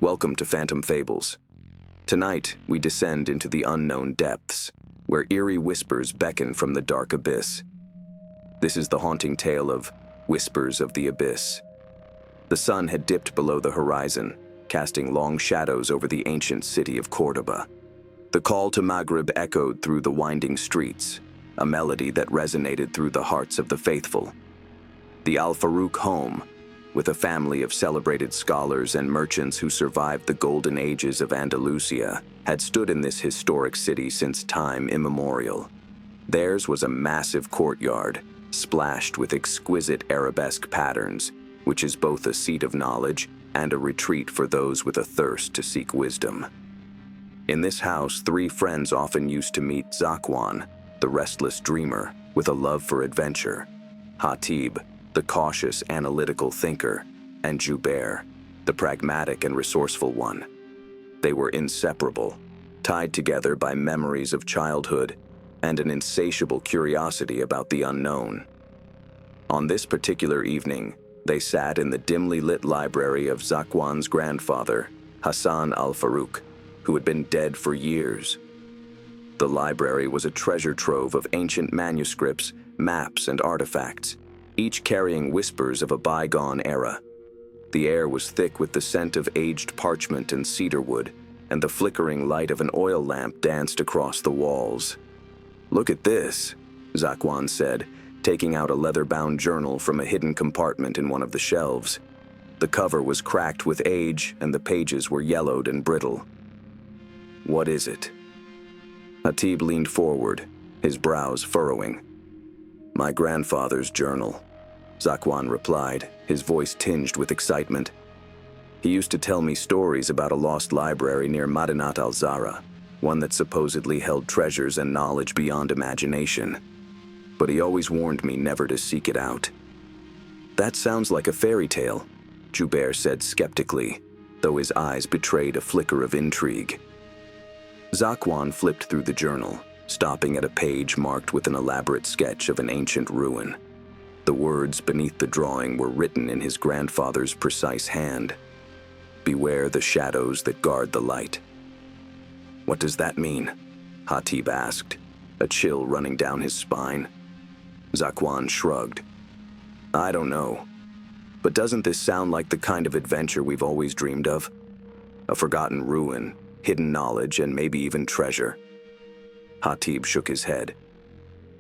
Welcome to Phantom Fables. Tonight, we descend into the unknown depths, where eerie whispers beckon from the dark abyss. This is the haunting tale of Whispers of the Abyss. The sun had dipped below the horizon, casting long shadows over the ancient city of Cordoba. The call to Maghrib echoed through the winding streets, a melody that resonated through the hearts of the faithful. The Al-Farouk home, with a family of celebrated scholars and merchants who survived the golden ages of Andalusia, had stood in this historic city since time immemorial. Theirs was a massive courtyard, splashed with exquisite arabesque patterns, which is both a seat of knowledge and a retreat for those with a thirst to seek wisdom. In this house, three friends often used to meet: Zakwan, the restless dreamer with a love for adventure; Hatib, the cautious, analytical thinker; and Jubair, the pragmatic and resourceful one. They were inseparable, tied together by memories of childhood and an insatiable curiosity about the unknown. On this particular evening, they sat in the dimly lit library of Zakwan's grandfather, Hassan al-Farouk, who had been dead for years. The library was a treasure trove of ancient manuscripts, maps, and artifacts, each carrying whispers of a bygone era. The air was thick with the scent of aged parchment and cedarwood, and the flickering light of an oil lamp danced across the walls. "Look at this," Zakwan said, taking out a leather-bound journal from a hidden compartment in one of the shelves. The cover was cracked with age, and the pages were yellowed and brittle. "What is it?" Hatib leaned forward, his brows furrowing. "My grandfather's journal," Zakwan replied, his voice tinged with excitement. "He used to tell me stories about a lost library near Madinat al-Zahra, one that supposedly held treasures and knowledge beyond imagination. But he always warned me never to seek it out." "That sounds like a fairy tale," Jubair said skeptically, though his eyes betrayed a flicker of intrigue. Zakwan flipped through the journal, stopping at a page marked with an elaborate sketch of an ancient ruin. The words beneath the drawing were written in his grandfather's precise hand. "Beware the shadows that guard the light." "What does that mean?" Hatib asked, a chill running down his spine. Zakwan shrugged. "I don't know. But doesn't this sound like the kind of adventure we've always dreamed of? A forgotten ruin, hidden knowledge, and maybe even treasure." Hatib shook his head.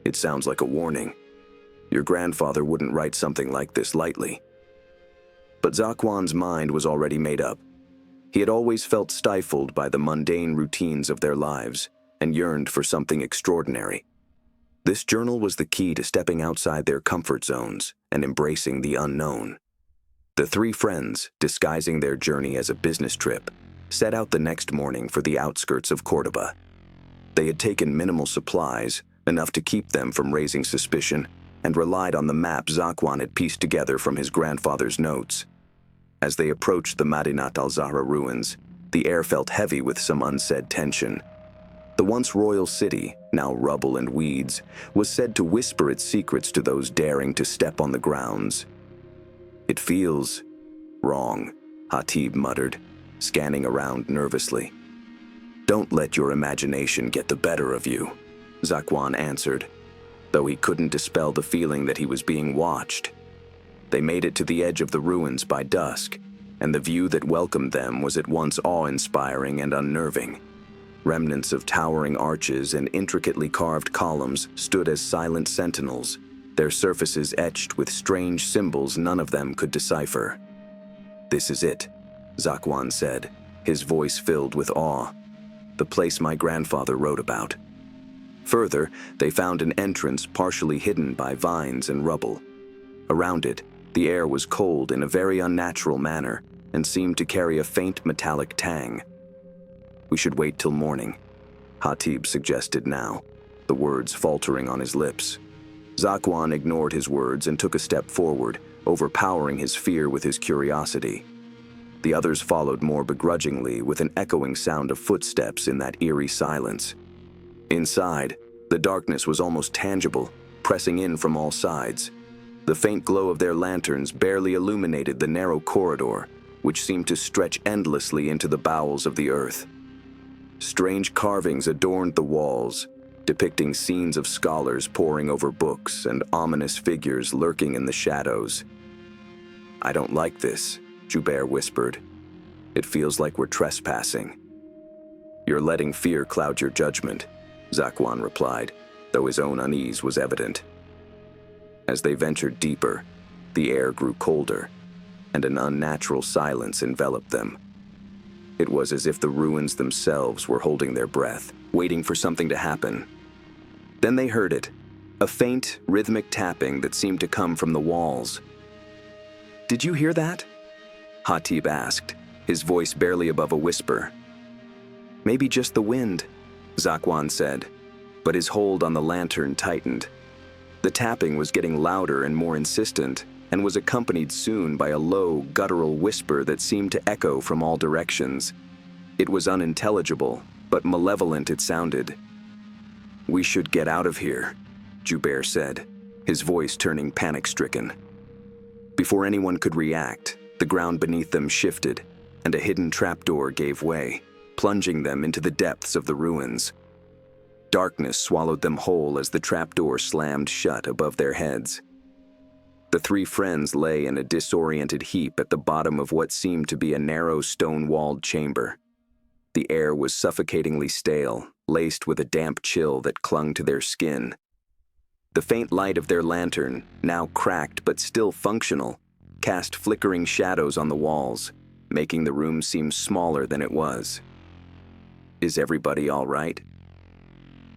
"It sounds like a warning. Your grandfather wouldn't write something like this lightly." But Zakwan's mind was already made up. He had always felt stifled by the mundane routines of their lives and yearned for something extraordinary. This journal was the key to stepping outside their comfort zones and embracing the unknown. The three friends, disguising their journey as a business trip, set out the next morning for the outskirts of Cordoba. They had taken minimal supplies, enough to keep them from raising suspicion, and relied on the map Zakwan had pieced together from his grandfather's notes. As they approached the Madinat al-Zahra ruins, the air felt heavy with some unsaid tension. The once royal city, now rubble and weeds, was said to whisper its secrets to those daring to step on the grounds. "It feels wrong," Hatib muttered, scanning around nervously. "Don't let your imagination get the better of you," Zakwan answered, though he couldn't dispel the feeling that he was being watched. They made it to the edge of the ruins by dusk, and the view that welcomed them was at once awe-inspiring and unnerving. Remnants of towering arches and intricately carved columns stood as silent sentinels, their surfaces etched with strange symbols none of them could decipher. "This is it," Zakwan said, his voice filled with awe. "The place my grandfather wrote about." Further, they found an entrance partially hidden by vines and rubble. Around it, the air was cold in a very unnatural manner and seemed to carry a faint metallic tang. "We should wait till morning," Hatib suggested now, the words faltering on his lips. Zakwan ignored his words and took a step forward, overpowering his fear with his curiosity. The others followed more begrudgingly, with an echoing sound of footsteps in that eerie silence. Inside, the darkness was almost tangible, pressing in from all sides. The faint glow of their lanterns barely illuminated the narrow corridor, which seemed to stretch endlessly into the bowels of the earth. Strange carvings adorned the walls, depicting scenes of scholars poring over books and ominous figures lurking in the shadows. "I don't like this," Jubair whispered. "It feels like we're trespassing." "You're letting fear cloud your judgment," Zakwan replied, though his own unease was evident. As they ventured deeper, the air grew colder, and an unnatural silence enveloped them. It was as if the ruins themselves were holding their breath, waiting for something to happen. Then they heard it, a faint, rhythmic tapping that seemed to come from the walls. "Did you hear that?" Hatib asked, his voice barely above a whisper. "Maybe just the wind," Zakwan said, but his hold on the lantern tightened. The tapping was getting louder and more insistent, and was accompanied soon by a low, guttural whisper that seemed to echo from all directions. It was unintelligible, but malevolent it sounded. "We should get out of here," Jubair said, his voice turning panic-stricken. Before anyone could react, the ground beneath them shifted, and a hidden trapdoor gave way, plunging them into the depths of the ruins. Darkness swallowed them whole as the trapdoor slammed shut above their heads. The three friends lay in a disoriented heap at the bottom of what seemed to be a narrow stone-walled chamber. The air was suffocatingly stale, laced with a damp chill that clung to their skin. The faint light of their lantern, now cracked but still functional, cast flickering shadows on the walls, making the room seem smaller than it was. "Is everybody all right?"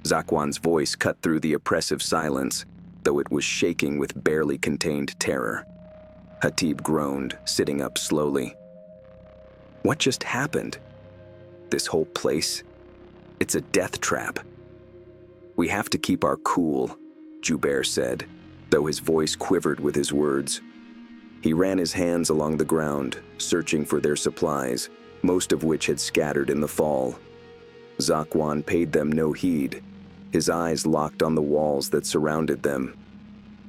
Zakwan's voice cut through the oppressive silence, though it was shaking with barely contained terror. Hatib groaned, sitting up slowly. "What just happened? This whole place? It's a death trap." "We have to keep our cool," Jubair said, though his voice quivered with his words. He ran his hands along the ground, searching for their supplies, most of which had scattered in the fall. Zakwan paid them no heed, his eyes locked on the walls that surrounded them.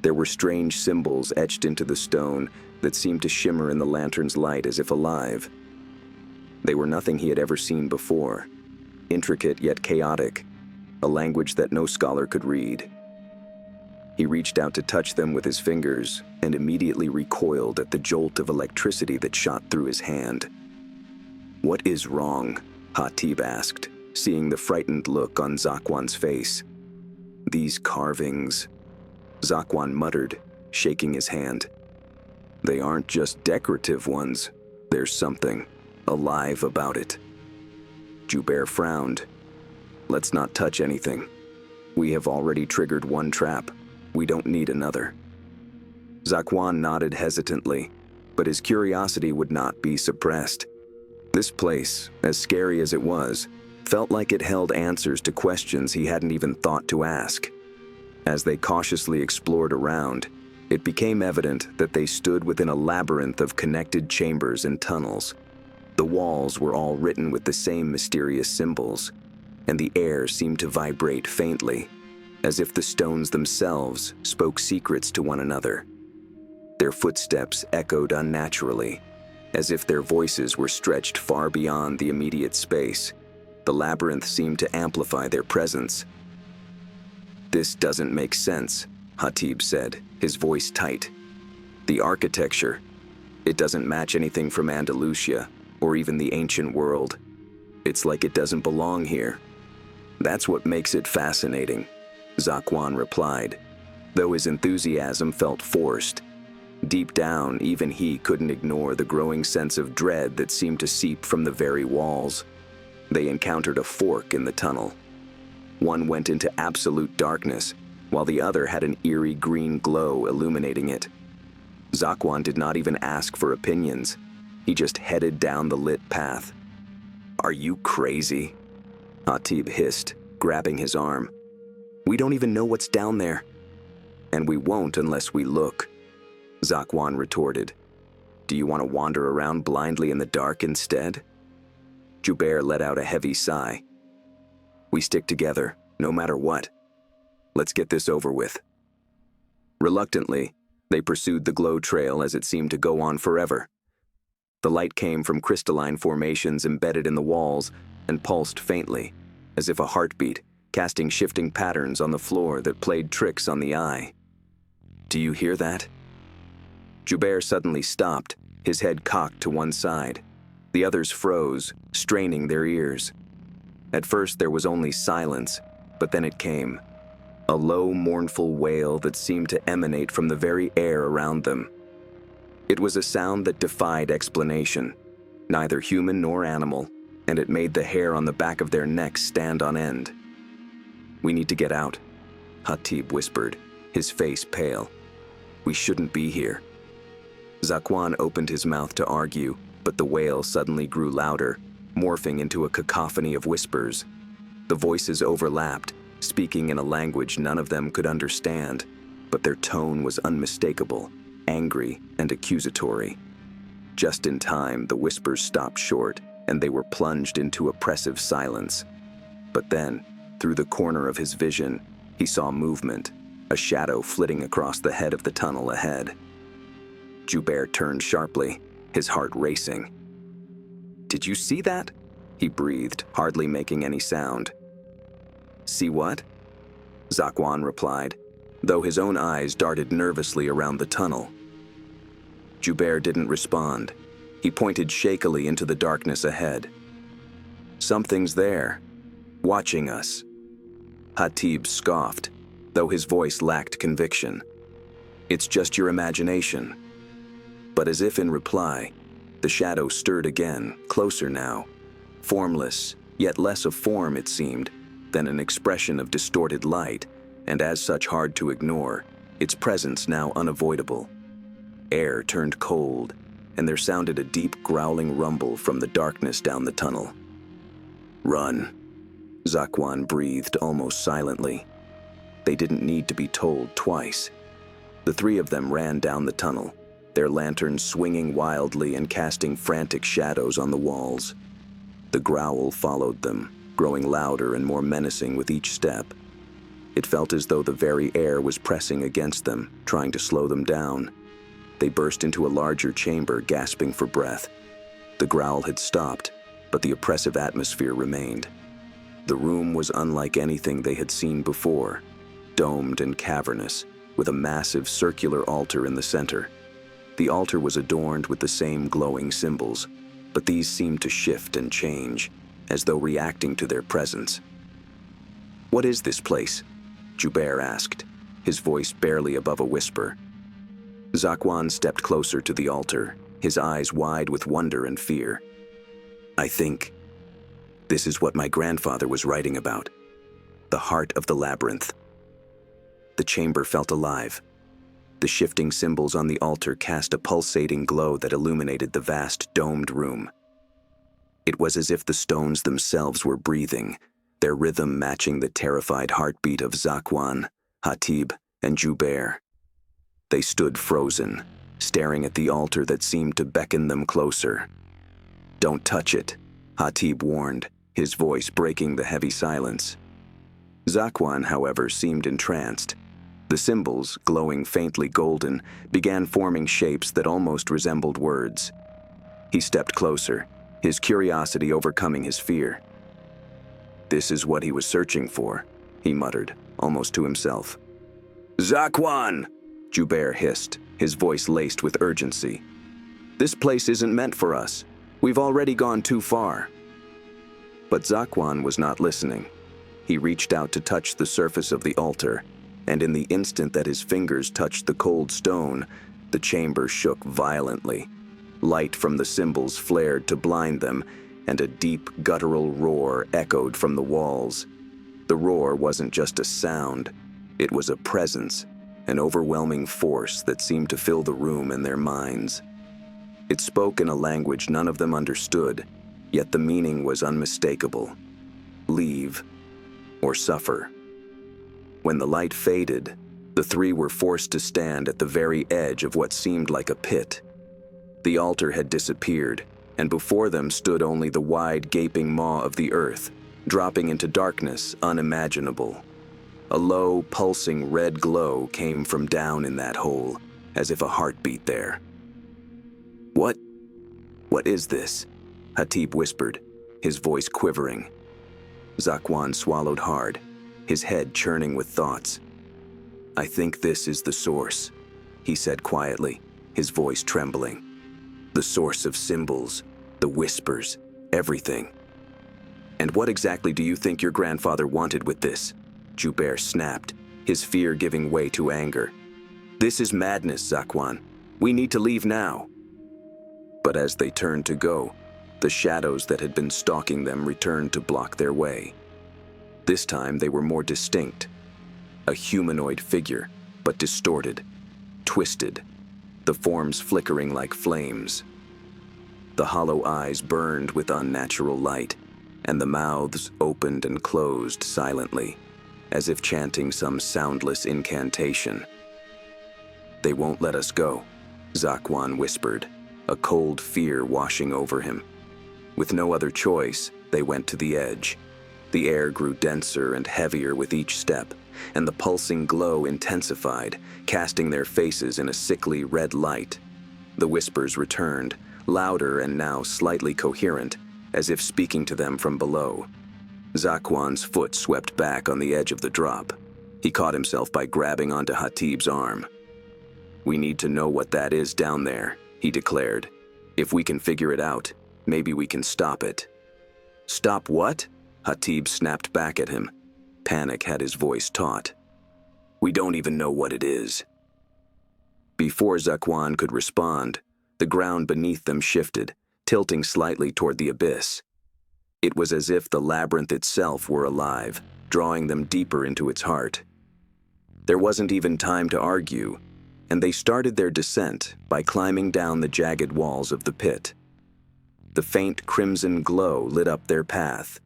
There were strange symbols etched into the stone that seemed to shimmer in the lantern's light as if alive. They were nothing he had ever seen before, intricate yet chaotic, a language that no scholar could read. He reached out to touch them with his fingers and immediately recoiled at the jolt of electricity that shot through his hand. "What is wrong?" Hatib asked, seeing the frightened look on Zakwan's face. "These carvings," Zakwan muttered, shaking his hand. "They aren't just decorative ones. There's something alive about it." Jubair frowned. "Let's not touch anything. We have already triggered one trap. We don't need another." Zakwan nodded hesitantly, but his curiosity would not be suppressed. This place, as scary as it was, felt like it held answers to questions he hadn't even thought to ask. As they cautiously explored around, it became evident that they stood within a labyrinth of connected chambers and tunnels. The walls were all written with the same mysterious symbols, and the air seemed to vibrate faintly, as if the stones themselves spoke secrets to one another. Their footsteps echoed unnaturally, as if their voices were stretched far beyond the immediate space. The labyrinth seemed to amplify their presence. "This doesn't make sense," Hatib said, his voice tight. "The architecture, it doesn't match anything from Andalusia or even the ancient world. It's like it doesn't belong here." "That's what makes it fascinating," Zakwan replied, though his enthusiasm felt forced. Deep down, even he couldn't ignore the growing sense of dread that seemed to seep from the very walls. They encountered a fork in the tunnel. One went into absolute darkness, while the other had an eerie green glow illuminating it. Zakwan did not even ask for opinions. He just headed down the lit path. "Are you crazy?" Hatib hissed, grabbing his arm. "We don't even know what's down there." "And we won't unless we look," Zakwan retorted. "Do you want to wander around blindly in the dark instead?" Jubair let out a heavy sigh. "We stick together, no matter what. Let's get this over with." Reluctantly, they pursued the glow trail as it seemed to go on forever. The light came from crystalline formations embedded in the walls and pulsed faintly, as if a heartbeat, casting shifting patterns on the floor that played tricks on the eye. "Do you hear that?" Jubair suddenly stopped, his head cocked to one side. The others froze, straining their ears. At first there was only silence, but then it came. A low, mournful wail that seemed to emanate from the very air around them. It was a sound that defied explanation, neither human nor animal, and it made the hair on the back of their necks stand on end. "We need to get out," Hatib whispered, his face pale. "We shouldn't be here." Zakwan opened his mouth to argue, but the wail suddenly grew louder, morphing into a cacophony of whispers. The voices overlapped, speaking in a language none of them could understand, but their tone was unmistakable, angry and accusatory. Just in time, the whispers stopped short, and they were plunged into oppressive silence. But then, through the corner of his vision, he saw movement, a shadow flitting across the head of the tunnel ahead. Jubair turned sharply, his heart racing. "Did you see that?" he breathed, hardly making any sound. "See what?" Zakwan replied, though his own eyes darted nervously around the tunnel. Jubair didn't respond. He pointed shakily into the darkness ahead. "Something's there, watching us." Hatib scoffed, though his voice lacked conviction. "It's just your imagination." But as if in reply, the shadow stirred again, closer now. Formless, yet less a form, it seemed, than an expression of distorted light, and as such hard to ignore, its presence now unavoidable. Air turned cold, and there sounded a deep growling rumble from the darkness down the tunnel. "Run," Zakwan breathed almost silently. They didn't need to be told twice. The three of them ran down the tunnel, their lanterns swinging wildly and casting frantic shadows on the walls. The growl followed them, growing louder and more menacing with each step. It felt as though the very air was pressing against them, trying to slow them down. They burst into a larger chamber, gasping for breath. The growl had stopped, but the oppressive atmosphere remained. The room was unlike anything they had seen before, domed and cavernous, with a massive circular altar in the center. The altar was adorned with the same glowing symbols, but these seemed to shift and change, as though reacting to their presence. "What is this place?" Jubair asked, his voice barely above a whisper. Zakwan stepped closer to the altar, his eyes wide with wonder and fear. "I think this is what my grandfather was writing about. The heart of the labyrinth." The chamber felt alive. The shifting symbols on the altar cast a pulsating glow that illuminated the vast domed room. It was as if the stones themselves were breathing, their rhythm matching the terrified heartbeat of Zakwan, Hatib, and Jubair. They stood frozen, staring at the altar that seemed to beckon them closer. "Don't touch it," Hatib warned, his voice breaking the heavy silence. Zakwan, however, seemed entranced. The symbols, glowing faintly golden, began forming shapes that almost resembled words. He stepped closer, his curiosity overcoming his fear. "This is what he was searching for," he muttered, almost to himself. "Zakwan!" Jubair hissed, his voice laced with urgency. "This place isn't meant for us. We've already gone too far." But Zakwan was not listening. He reached out to touch the surface of the altar, and in the instant that his fingers touched the cold stone, the chamber shook violently. Light from the symbols flared to blind them, and a deep, guttural roar echoed from the walls. The roar wasn't just a sound, it was a presence, an overwhelming force that seemed to fill the room and their minds. It spoke in a language none of them understood, yet the meaning was unmistakable. Leave or suffer. When the light faded, the three were forced to stand at the very edge of what seemed like a pit. The altar had disappeared, and before them stood only the wide, gaping maw of the earth, dropping into darkness unimaginable. A low, pulsing red glow came from down in that hole, as if a heart beat there. "What?" "What is this?" Hatib whispered, his voice quivering. Zakwan swallowed hard, his head churning with thoughts. "I think this is the source," he said quietly, his voice trembling. "The source of symbols, the whispers, everything." "And what exactly do you think your grandfather wanted with this?" Jubair snapped, his fear giving way to anger. "This is madness, Zakwan. We need to leave now." But as they turned to go, the shadows that had been stalking them returned to block their way. This time they were more distinct. A humanoid figure, but distorted, twisted, the forms flickering like flames. The hollow eyes burned with unnatural light, and the mouths opened and closed silently, as if chanting some soundless incantation. "They won't let us go," Zakwan whispered, a cold fear washing over him. With no other choice, they went to the edge. The air grew denser and heavier with each step, and the pulsing glow intensified, casting their faces in a sickly red light. The whispers returned, louder and now slightly coherent, as if speaking to them from below. Zakwan's foot swept back on the edge of the drop. He caught himself by grabbing onto Hatib's arm. "We need to know what that is down there," he declared. "If we can figure it out, maybe we can stop it." "Stop what?" Hatib snapped back at him. Panic had his voice taut. "We don't even know what it is." Before Zakwan could respond, the ground beneath them shifted, tilting slightly toward the abyss. It was as if the labyrinth itself were alive, drawing them deeper into its heart. There wasn't even time to argue, and they started their descent by climbing down the jagged walls of the pit. The faint crimson glow lit up their path,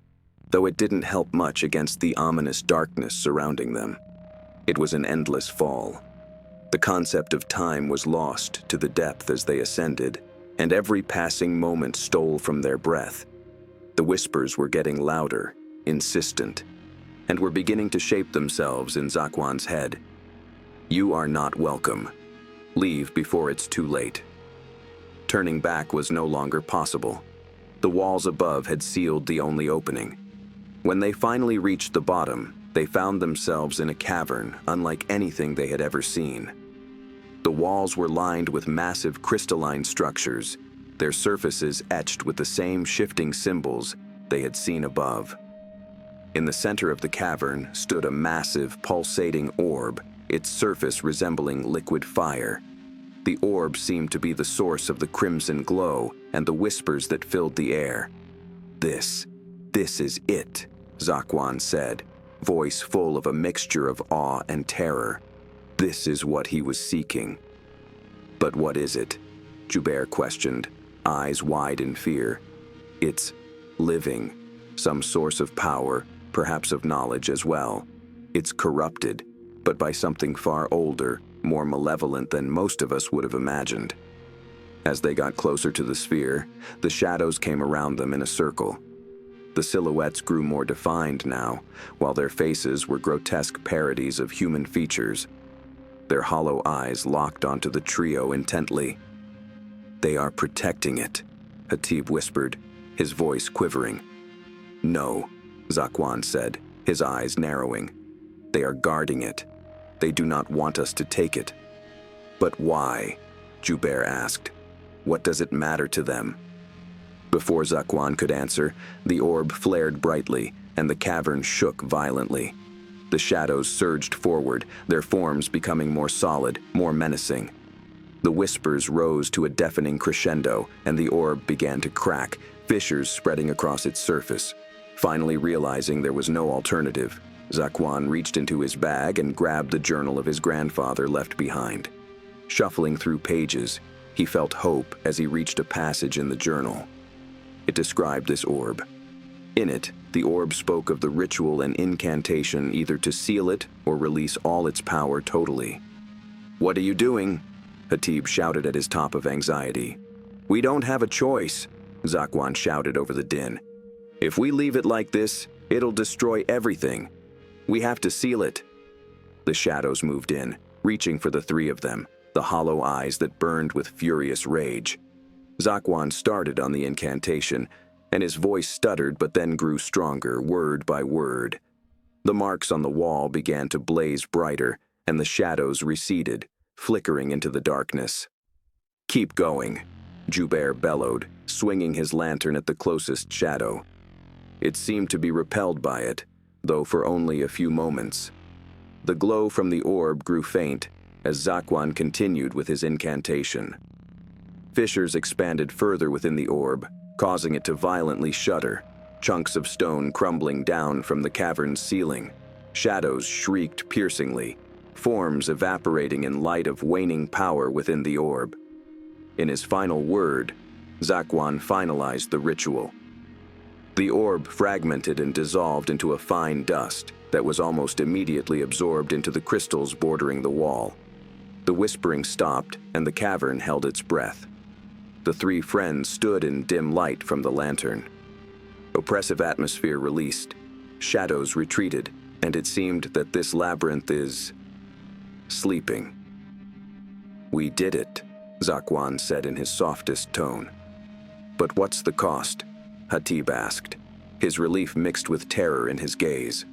though it didn't help much against the ominous darkness surrounding them. It was an endless fall. The concept of time was lost to the depth as they ascended, and every passing moment stole from their breath. The whispers were getting louder, insistent, and were beginning to shape themselves in Zakwan's head. "You are not welcome. Leave before it's too late." Turning back was no longer possible. The walls above had sealed the only opening. When they finally reached the bottom, they found themselves in a cavern unlike anything they had ever seen. The walls were lined with massive crystalline structures, their surfaces etched with the same shifting symbols they had seen above. In the center of the cavern stood a massive, pulsating orb, its surface resembling liquid fire. The orb seemed to be the source of the crimson glow and the whispers that filled the air. This is it," Zakwan said, voice full of a mixture of awe and terror. This is what he was seeking. "But what is it?" Jubair questioned, eyes wide in fear. "It's living, some source of power, perhaps of knowledge as well. It's corrupted, but by something far older, more malevolent than most of us would have imagined." As they got closer to the sphere, the shadows came around them in a circle. The silhouettes grew more defined now, while their faces were grotesque parodies of human features. Their hollow eyes locked onto the trio intently. "They are protecting it," Hatib whispered, his voice quivering. "No," Zakwan said, his eyes narrowing. "They are guarding it. They do not want us to take it." "But why?" Jubair asked. "What does it matter to them?" Before Zakwan could answer, the orb flared brightly, and the cavern shook violently. The shadows surged forward, their forms becoming more solid, more menacing. The whispers rose to a deafening crescendo, and the orb began to crack, fissures spreading across its surface. Finally realizing there was no alternative, Zakwan reached into his bag and grabbed the journal of his grandfather left behind. Shuffling through pages, he felt hope as he reached a passage in the journal. It described this orb. In it, the orb spoke of the ritual and incantation either to seal it or release all its power totally. "What are you doing?" Hatib shouted at his top of anxiety. "We don't have a choice," Zakwan shouted over the din. "If we leave it like this, it'll destroy everything. We have to seal it." The shadows moved in, reaching for the three of them, the hollow eyes that burned with furious rage. Zakwan started on the incantation, and his voice stuttered but then grew stronger, word by word. The marks on the wall began to blaze brighter, and the shadows receded, flickering into the darkness. "Keep going," Jubair bellowed, swinging his lantern at the closest shadow. It seemed to be repelled by it, though for only a few moments. The glow from the orb grew faint as Zakwan continued with his incantation. Fissures expanded further within the orb, causing it to violently shudder, chunks of stone crumbling down from the cavern's ceiling. Shadows shrieked piercingly, forms evaporating in light of waning power within the orb. In his final word, Zakwan finalized the ritual. The orb fragmented and dissolved into a fine dust that was almost immediately absorbed into the crystals bordering the wall. The whispering stopped, and the cavern held its breath. The three friends stood in dim light from the lantern. Oppressive atmosphere released, shadows retreated, and it seemed that this labyrinth is sleeping. "We did it," Zakwan said in his softest tone. "But what's the cost?" Hatib asked, his relief mixed with terror in his gaze.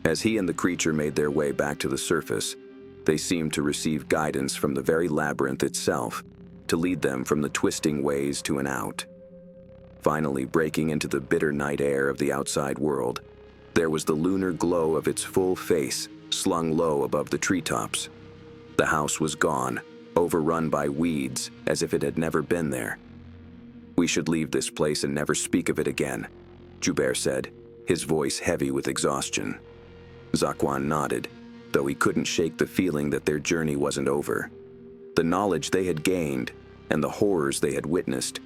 As he and the creature made their way back to the surface, they seemed to receive guidance from the very labyrinth itself, to lead them from the twisting ways to an out. Finally breaking into the bitter night air of the outside world, there was the lunar glow of its full face slung low above the treetops. The house was gone, overrun by weeds as if it had never been there. "We should leave this place and never speak of it again," Jubair said, his voice heavy with exhaustion. Zakwan nodded, though he couldn't shake the feeling that their journey wasn't over. The knowledge they had gained, and the horrors they had witnessed,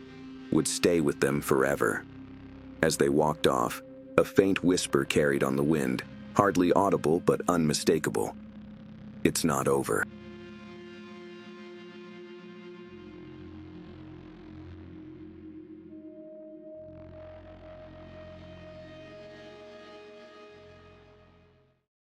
would stay with them forever. As they walked off, a faint whisper carried on the wind, hardly audible but unmistakable. "It's not over."